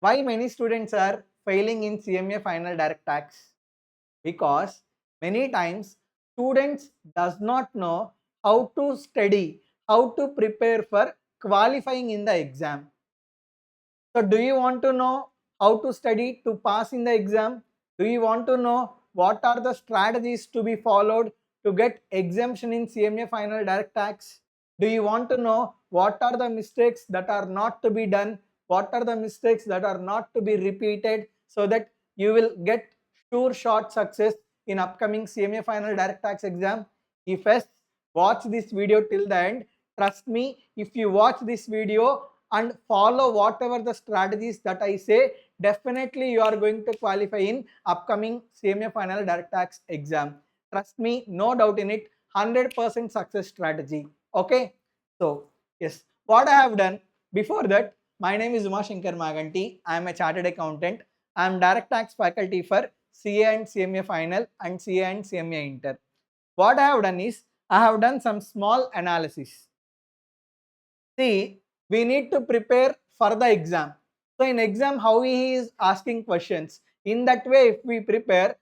Why many students are failing in CMA final direct tax? Because many times students does not know how to study, how to prepare for qualifying in the exam. So do you want to know how to study to pass in the exam? Do you want to know what are the strategies to be followed to get exemption in CMA final direct tax? Do you want to know what are the mistakes that are not to be done? What are the mistakes that are not to be repeated so that you will get sure shot success in upcoming CMA final direct tax exam? If yes, watch this video till the end. Trust me, if you watch this video and follow whatever the strategies that I say, definitely you are going to qualify in upcoming CMA final direct tax exam. Trust me, no doubt in it, 100% success strategy. Okay, so yes, what I have done before that, my name is Umasankar Maganti. I am a chartered accountant. I am direct tax faculty for CA and CMA final and CA and CMA inter. What I have done is I have done some small analysis. See, we need to prepare for the exam. So in exam, how he is asking questions. In that way, if we prepare,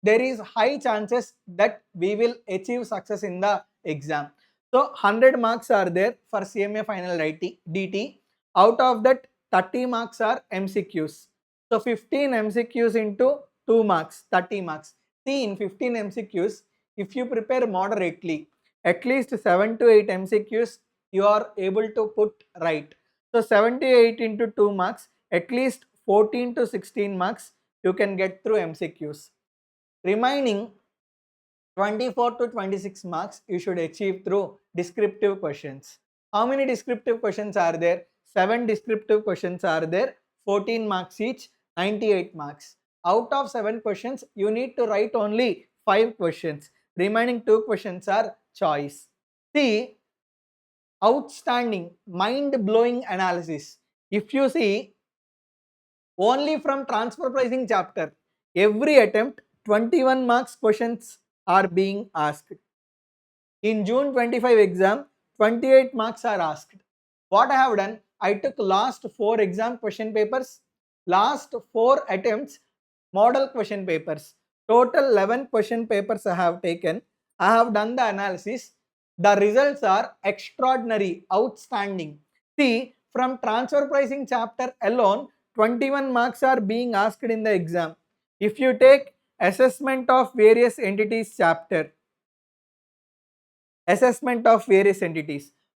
there is high chances that we will achieve success in the exam. So 100 marks are there for CMA final DT. Out of that, 30 marks are MCQs. So 15 MCQs into 2 marks, 30 marks. See, in 15 MCQs, if you prepare moderately, at least 7 to 8 MCQs you are able to put right. So 78 into 2 marks, at least 14 to 16 marks you can get through MCQs. Remaining 24 to 26 marks you should achieve through descriptive questions. How many descriptive questions are there? 7 descriptive questions are there, 14 marks each, 98 marks. Out of 7 questions, you need to write only 5 questions. Remaining 2 questions are choice. See, outstanding, mind-blowing analysis. If you see, only from transfer pricing chapter, every attempt 21 marks questions are being asked. In June 25 exam, 28 marks are asked. What I have done, I took last 4 exam question papers, last 4 attempts model question papers. Total 11 question papers I have taken. I have done the analysis. The results are extraordinary, outstanding. See, from transfer pricing chapter alone, 21 marks are being asked in the exam. If you take assessment of various entities chapter,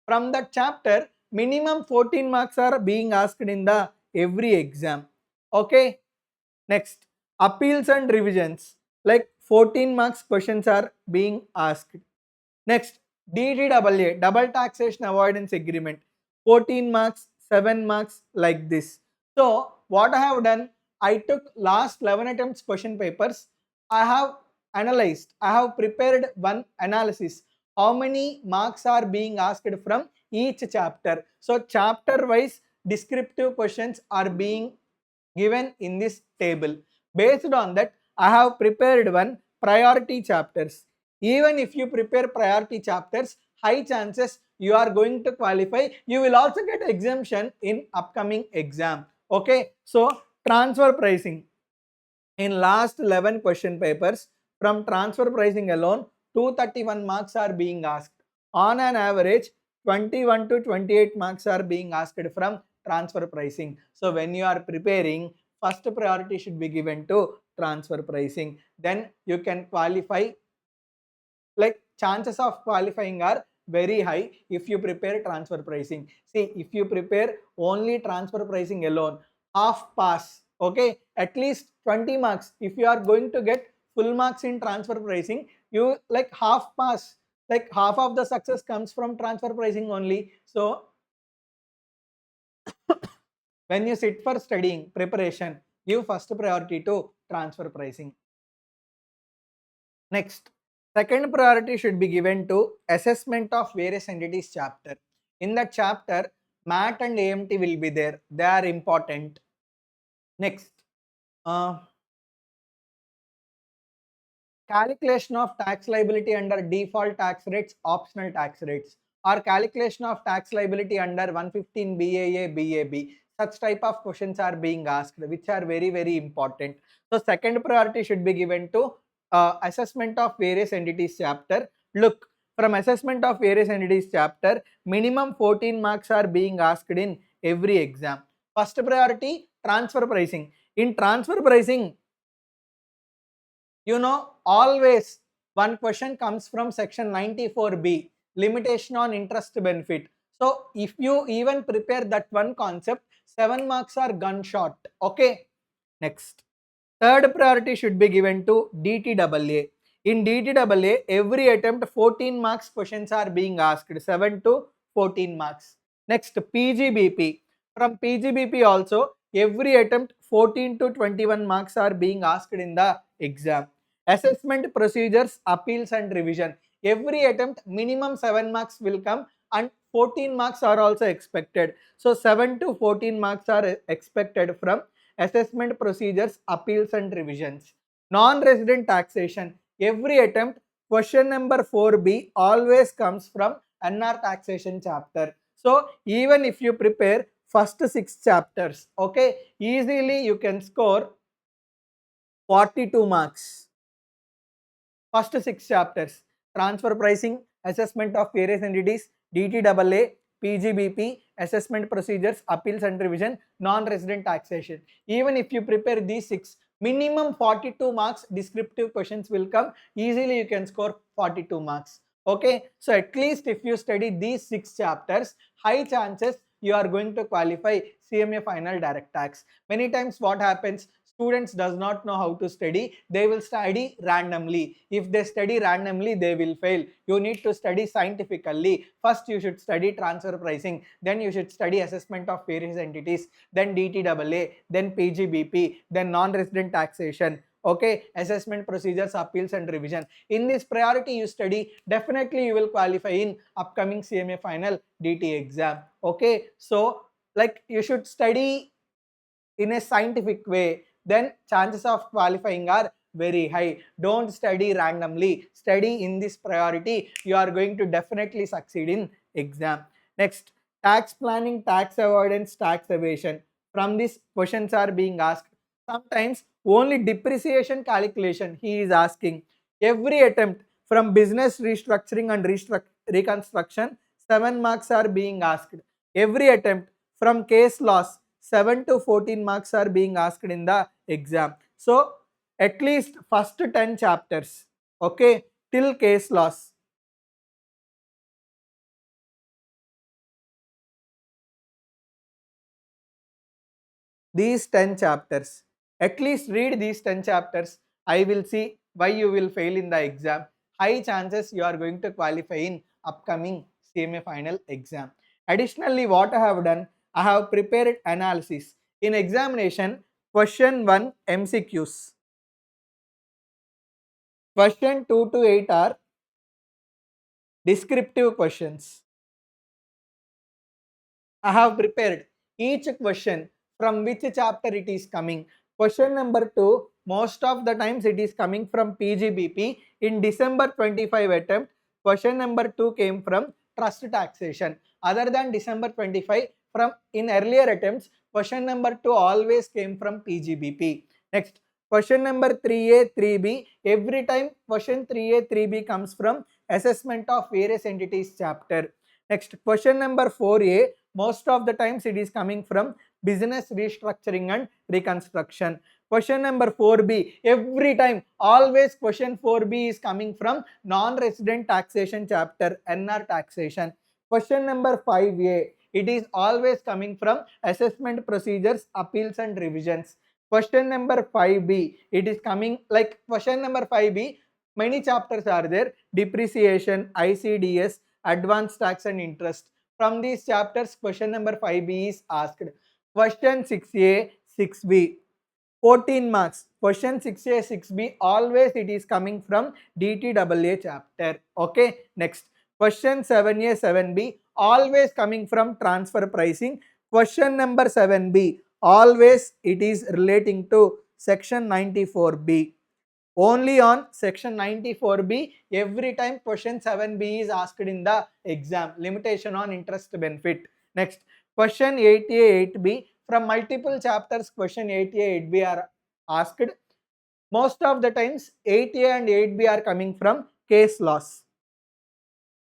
from that chapter, minimum 14 marks are being asked in the every exam. Okay. Next, appeals and revisions, like 14 marks questions are being asked. Next, DTAA, double taxation avoidance agreement, 14 marks, 7 marks, like this. So what I have done, I took last 11 attempts question papers. I have analyzed, I have prepared one analysis. How many marks are being asked from each chapter? So chapter wise descriptive questions are being given in this table. Based on that, I have prepared one priority chapters. Even if you prepare priority chapters, high chances you are going to qualify. You will also get exemption in upcoming exam. Okay, so transfer pricing. In last 11 question papers, from transfer pricing alone, 231 marks are being asked. On an average, 21 to 28 marks are being asked from transfer pricing. So when you are preparing, first priority should be given to transfer pricing. Then you can qualify, like chances of qualifying are very high if you prepare transfer pricing. See, if you prepare only transfer pricing alone, half pass, okay, at least 20 marks. If you are going to get full marks in transfer pricing, you like half pass, like half of the success comes from transfer pricing only. So when you sit for studying preparation, give first priority to transfer pricing. Next, second priority should be given to assessment of various entities chapter. In that chapter, MAT and AMT will be there. They are important. Next, calculation of tax liability under default tax rates, optional tax rates, or calculation of tax liability under 115 BAA, BAB. such type of questions are being asked, which are very, very important. So second priority should be given to assessment of various entities chapter. Look, from assessment of various entities chapter, minimum 14 marks are being asked in every exam. First priority, transfer pricing. In transfer pricing, always one question comes from section 94B, limitation on interest benefit. So if you even prepare that one concept, 7 marks are gunshot. Okay. Next, third priority should be given to DTAA. In DTAA, every attempt 14 marks questions are being asked, 7 to 14 marks. Next, PGBP. From PGBP also, every attempt 14 to 21 marks are being asked in the exam. Assessment procedures, appeals and revision. Every attempt minimum 7 marks will come and 14 marks are also expected. So 7 to 14 marks are expected from assessment procedures, appeals and revisions. Non-resident taxation. Every attempt, question number 4B always comes from NR taxation chapter. So even if you prepare first 6 chapters, okay, easily you can score 42 marks. First 6 chapters: transfer pricing, assessment of various entities, DTAA, PGBP, assessment procedures, appeals and revision, non-resident taxation. Even if you prepare these 6, minimum 42 marks descriptive questions will come. Easily you can score 42 marks. Okay, so at least if you study these 6 chapters, high chances you are going to qualify CMA final direct tax. Many times what happens, students does not know how to study, they will study randomly. If they study randomly, they will fail. You need to study scientifically. First you should study transfer pricing, then you should study assessment of various entities, then DTAA, then PGBP, then non-resident taxation. Okay, assessment procedures, appeals and revision. In this priority you study, definitely you will qualify in upcoming CMA final DT exam. Okay, so like you should study in a scientific way, then chances of qualifying are very high. Don't study randomly, study in this priority. You are going to definitely succeed in exam. Next, tax planning, tax avoidance, tax evasion. From this questions are being asked. Sometimes only depreciation calculation he is asking. Every attempt from business restructuring and reconstruction, 7 marks are being asked. Every attempt from case loss, 7 to 14 marks are being asked in the exam. So at least first 10 chapters, okay, till case loss. These 10 chapters, at least read these 10 chapters. I will see why you will fail in the exam. High chances you are going to qualify in upcoming CMA final exam. Additionally, what I have done, I have prepared analysis. In examination, question 1 MCQs. Question 2 to 8 are descriptive questions. I have prepared each question from which chapter it is coming. Question number 2, most of the times it is coming from PGBP. In December 25 attempt, question number 2 came from trust taxation. Other than December 25, from in earlier attempts, question number 2 always came from PGBP. Next, question number 3A, 3B, every time question 3A, 3B comes from assessment of various entities chapter. Next, question number 4A, most of the times it is coming from business restructuring and reconstruction. Question number 4B, every time, always question 4B is coming from non-resident taxation chapter, NR taxation. Question number 5A, it is always coming from assessment procedures, appeals and revisions. Question number 5B, it is coming like question number 5B, many chapters are there, depreciation, ICDS, advanced tax and interest. From these chapters, question number 5B is asked. Question 6A, 6B, 14 marks. Question 6A, 6B, always it is coming from DTAA chapter. Okay, next. Question 7A, 7B, always coming from transfer pricing. Question number 7B, always it is relating to section 94B. Only on section 94B, every time question 7B is asked in the exam, limitation on interest benefit. Next, question 8A, 8B, from multiple chapters question 8A, 8B are asked. Most of the times 8A and 8B are coming from case laws.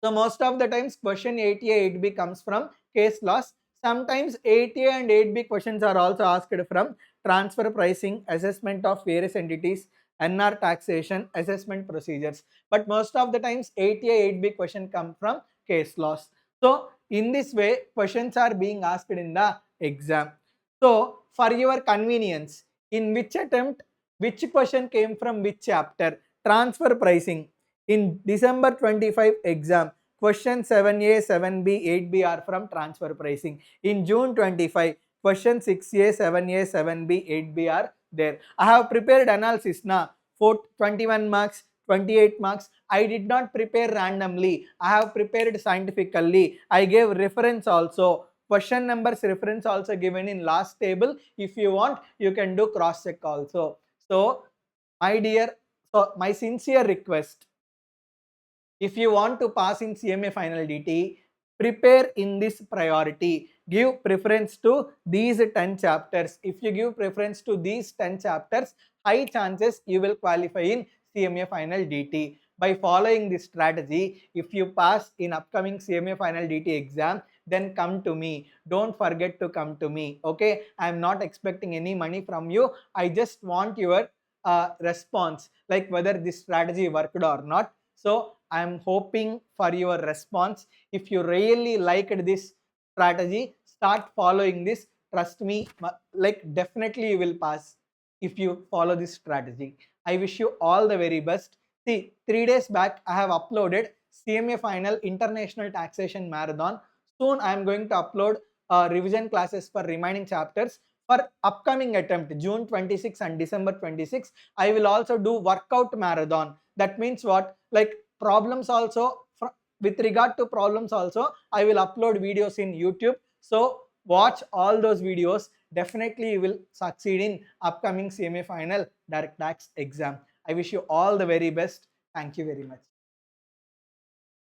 So most of the times question 8A, 8B comes from case laws. Sometimes 8A and 8B questions are also asked from transfer pricing, assessment of various entities, NR taxation, assessment procedures. But most of the times 8A, 8B question come from case laws. So in this way questions are being asked in the exam. So for your convenience, in which attempt, which question came from which chapter? Transfer pricing. In December 25 exam, question 7A, 7B, 8B are from transfer pricing. In June 25, question 6A, 7A, 7B, 8B are there. I have prepared analysis na for 21 marks, 28 marks. I did not prepare randomly. I have prepared scientifically. I gave reference also. Question numbers reference also given in last table. If you want, you can do cross check also. So my dear, so my sincere request, if you want to pass in CMA final DT, prepare in this priority. Give preference to these 10 chapters. If you give preference to these 10 chapters, high chances you will qualify in CMA final DT. By following this strategy, if you pass in upcoming CMA final DT exam, then come to me. Don't forget to come to me. Okay, I am not expecting any money from you. I just want your response, like whether this strategy worked or not. So I am hoping for your response. If you really liked this strategy, start following this. Trust me, like definitely you will pass if you follow this strategy. I wish you all the very best. See, 3 days back I have uploaded CMA Final International Taxation Marathon. Soon I am going to upload revision classes for remaining chapters. For upcoming attempt June 26 and December 26, I will also do workout marathon. That means what? Like problems also, with regard to problems also, I will upload videos in YouTube. So watch all those videos. Definitely you will succeed in upcoming CMA final direct tax exam. I wish you all the very best. Thank you very much.